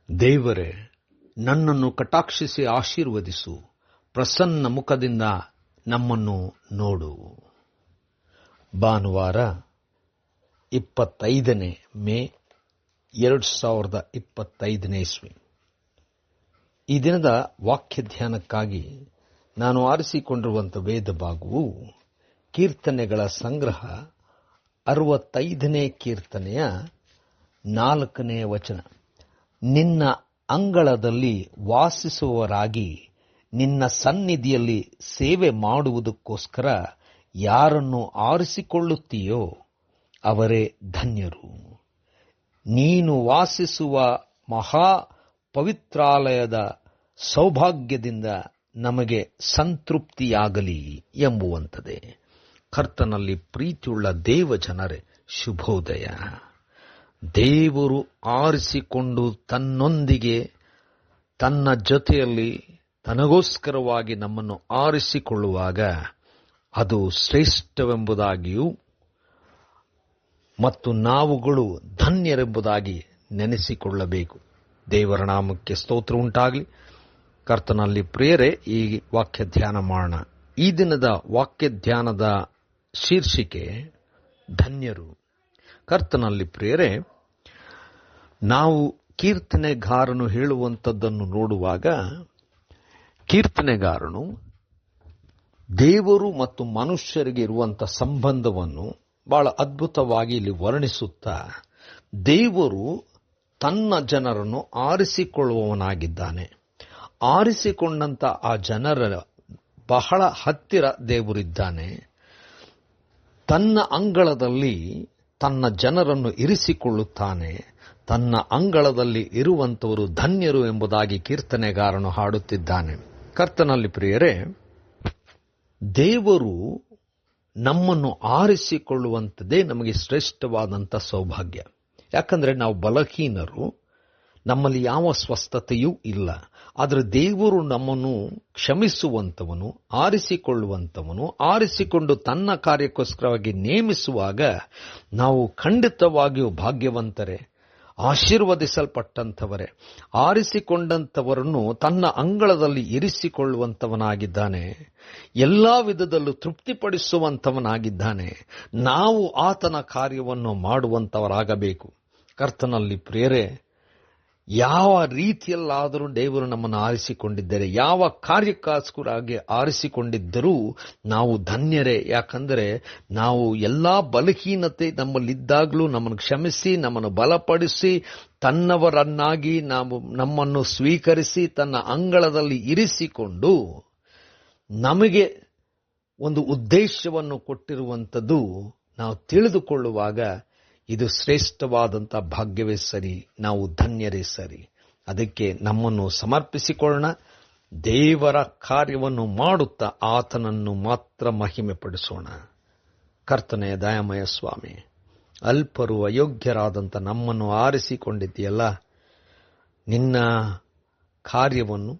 ದೇವರೇ, ನನ್ನನ್ನು ಕಟಾಕ್ಷಿಸಿ ಆಶೀರ್ವದಿಸು, ಪ್ರಸನ್ನ ಮುಖದಿಂದ ನಮ್ಮನ್ನು ನೋಡು. ಭಾನುವಾರ 25 ಮೇ 2025 ಇಸ್ವಿ. ಈ ದಿನದ ವಾಕ್ಯ ಧ್ಯಾನಕ್ಕಾಗಿ ನಾನು ಆರಿಸಿಕೊಂಡಿರುವಂಥ ವೇದ ಭಾಗವು ಕೀರ್ತನೆಗಳ ಸಂಗ್ರಹ 65ನೇ ಕೀರ್ತನೆಯ 4ನೇ ವಚನ. ನಿನ್ನ ಅಂಗಳದಲ್ಲಿ ವಾಸಿಸುವವರಾಗಿ ನಿನ್ನ ಸನ್ನಿಧಿಯಲ್ಲಿ ಸೇವೆ ಮಾಡುವುದಕ್ಕೋಸ್ಕರ ಯಾರನ್ನು ಆರಿಸಿಕೊಳ್ಳುತ್ತೀಯೋ ಅವರೇ ಧನ್ಯರು. ನೀನು ವಾಸಿಸುವ ಮಹಾ ಪವಿತ್ರಾಲಯದ ಸೌಭಾಗ್ಯದಿಂದ ನಮಗೆ ಸಂತೃಪ್ತಿಯಾಗಲಿ ಎಂಬುವಂಥದ್ದೇ. ಕರ್ತನಲ್ಲಿ ಪ್ರೀತಿಯುಳ್ಳ ದೇವಜನರೇ, ಶುಭೋದಯ. ದೇವರು ಆರಿಸಿಕೊಂಡು ತನ್ನೊಂದಿಗೆ ತನ್ನ ಜೊತೆಯಲ್ಲಿ ತನಗೋಸ್ಕರವಾಗಿ ನಮ್ಮನ್ನು ಆರಿಸಿಕೊಳ್ಳುವಾಗ ಅದು ಶ್ರೇಷ್ಠವೆಂಬುದಾಗಿಯೂ ಮತ್ತು ನಾವುಗಳು ಧನ್ಯರೆಂಬುದಾಗಿ ನೆನೆಸಿಕೊಳ್ಳಬೇಕು. ದೇವರ ನಾಮಕ್ಕೆ ಸ್ತೋತ್ರ ಉಂಟಾಗಲಿ. ಕರ್ತನಲ್ಲಿ ಪ್ರಿಯರೇ, ಈ ವಾಕ್ಯ ಧ್ಯಾನ ಮಾಡೋಣ. ಈ ದಿನದ ವಾಕ್ಯ ಧ್ಯಾನದ ಶೀರ್ಷಿಕೆ ಧನ್ಯರು. ಕರ್ತನಲ್ಲಿ ಪ್ರಿಯರೇ, ನಾವು ಕೀರ್ತನೆಗಾರನು ಹೇಳುವಂಥದ್ದನ್ನು ನೋಡುವಾಗ ಕೀರ್ತನೆಗಾರನು ದೇವರು ಮತ್ತು ಮನುಷ್ಯರಿಗೆ ಇರುವಂಥ ಸಂಬಂಧವನ್ನು ಬಹಳ ಅದ್ಭುತವಾಗಿ ಇಲ್ಲಿ ವರ್ಣಿಸುತ್ತಾ, ದೇವರು ತನ್ನ ಜನರನ್ನು ಆರಿಸಿಕೊಳ್ಳುವವನಾಗಿದ್ದಾನೆ. ಆರಿಸಿಕೊಂಡಂಥ ಆ ಜನರ ಬಹಳ ಹತ್ತಿರ ದೇವರಿದ್ದಾನೆ. ತನ್ನ ಅಂಗಳದಲ್ಲಿ ತನ್ನ ಜನರನ್ನು ಇರಿಸಿಕೊಳ್ಳುತ್ತಾನೆ. ತನ್ನ ಅಂಗಳದಲ್ಲಿ ಇರುವಂಥವರು ಧನ್ಯರು ಎಂಬುದಾಗಿ ಕೀರ್ತನೆಗಾರನು ಹಾಡುತ್ತಿದ್ದಾನೆ. ಕರ್ತನಲ್ಲಿ ಪ್ರಿಯರೇ, ದೇವರು ನಮ್ಮನ್ನು ಆರಿಸಿಕೊಳ್ಳುವಂಥದ್ದೇ ನಮಗೆ ಶ್ರೇಷ್ಠವಾದಂಥ ಸೌಭಾಗ್ಯ. ಯಾಕಂದರೆ ನಾವು ಬಲಹೀನರು, ನಮ್ಮಲ್ಲಿ ಯಾವ ಸ್ವಸ್ಥತೆಯೂ ಇಲ್ಲ. ಆದರೆ ದೇವರು ನಮ್ಮನ್ನು ಕ್ಷಮಿಸುವಂಥವನು, ಆರಿಸಿಕೊಳ್ಳುವಂಥವನು, ಆರಿಸಿಕೊಂಡು ತನ್ನ ಕಾರ್ಯಕ್ಕೋಸ್ಕರವಾಗಿ ನೇಮಿಸುವಾಗ ನಾವು ಖಂಡಿತವಾಗಿಯೂ ಭಾಗ್ಯವಂತರೇ, ಆಶೀರ್ವದಿಸಲ್ಪಟ್ಟಂಥವರೇ. ಆರಿಸಿಕೊಂಡಂಥವರನ್ನು ತನ್ನ ಅಂಗಳದಲ್ಲಿ ಇರಿಸಿಕೊಳ್ಳುವಂಥವನಾಗಿದ್ದಾನೆ. ಎಲ್ಲ ವಿಧದಲ್ಲೂ ತೃಪ್ತಿಪಡಿಸುವಂಥವನಾಗಿದ್ದಾನೆ. ನಾವು ಆತನ ಕಾರ್ಯವನ್ನು ಮಾಡುವಂಥವರಾಗಬೇಕು. ಕರ್ತನಲ್ಲಿ ಪ್ರಿಯರೇ, ಯಾವ ರೀತಿಯಲ್ಲಾದರೂ ದೇವರು ನಮ್ಮನ್ನು ಆರಿಸಿಕೊಂಡಿದ್ದರೆ, ಯಾವ ಕಾರ್ಯಕ್ಕೋಸ್ಕರವಾಗಿ ಆರಿಸಿಕೊಂಡಿದ್ದರೂ ನಾವು ಧನ್ಯರೇ. ಯಾಕಂದರೆ ನಾವು ಎಲ್ಲ ಬಲಹೀನತೆ ನಮ್ಮಲ್ಲಿದ್ದಾಗಲೂ ನಮ್ಮನ್ನು ಕ್ಷಮಿಸಿ, ನಮ್ಮನ್ನು ಬಲಪಡಿಸಿ, ತನ್ನವರನ್ನಾಗಿ ನಮ್ಮನ್ನು ಸ್ವೀಕರಿಸಿ ತನ್ನ ಅಂಗಳದಲ್ಲಿ ಇರಿಸಿಕೊಂಡು ನಮಗೆ ಒಂದು ಉದ್ದೇಶವನ್ನು ಕೊಟ್ಟಿರುವಂಥದ್ದು ನಾವು ತಿಳಿದುಕೊಳ್ಳುವಾಗ ಇದು ಶ್ರೇಷ್ಠವಾದಂಥ ಭಾಗ್ಯವೇ ಸರಿ, ನಾವು ಧನ್ಯರೇ ಸರಿ. ಅದಕ್ಕೆ ನಮ್ಮನ್ನು ಸಮರ್ಪಿಸಿಕೊಳ್ಳೋಣ. ದೇವರ ಕಾರ್ಯವನ್ನು ಮಾಡುತ್ತಾ ಆತನನ್ನು ಮಾತ್ರ ಮಹಿಮೆ ಪಡಿಸೋಣ. ಕರ್ತನೆಯ ದಯಾಮಯ ಸ್ವಾಮಿ, ಅಲ್ಪರು ಅಯೋಗ್ಯರಾದಂಥ ನಮ್ಮನ್ನು ಆರಿಸಿಕೊಂಡಿದ್ದೀಯಲ್ಲ, ನಿನ್ನ ಕಾರ್ಯವನ್ನು,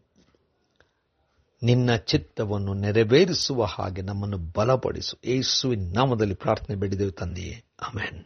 ನಿನ್ನ ಚಿತ್ತವನ್ನು ನೆರವೇರಿಸುವ ಹಾಗೆ ನಮ್ಮನ್ನು ಬಲಪಡಿಸು. ಯೇಸುವಿನ ನಾಮದಲ್ಲಿ ಪ್ರಾರ್ಥನೆ ಬೇಡಿದೆವು ತಂದೆಯೇ, ಆಮೆನ್.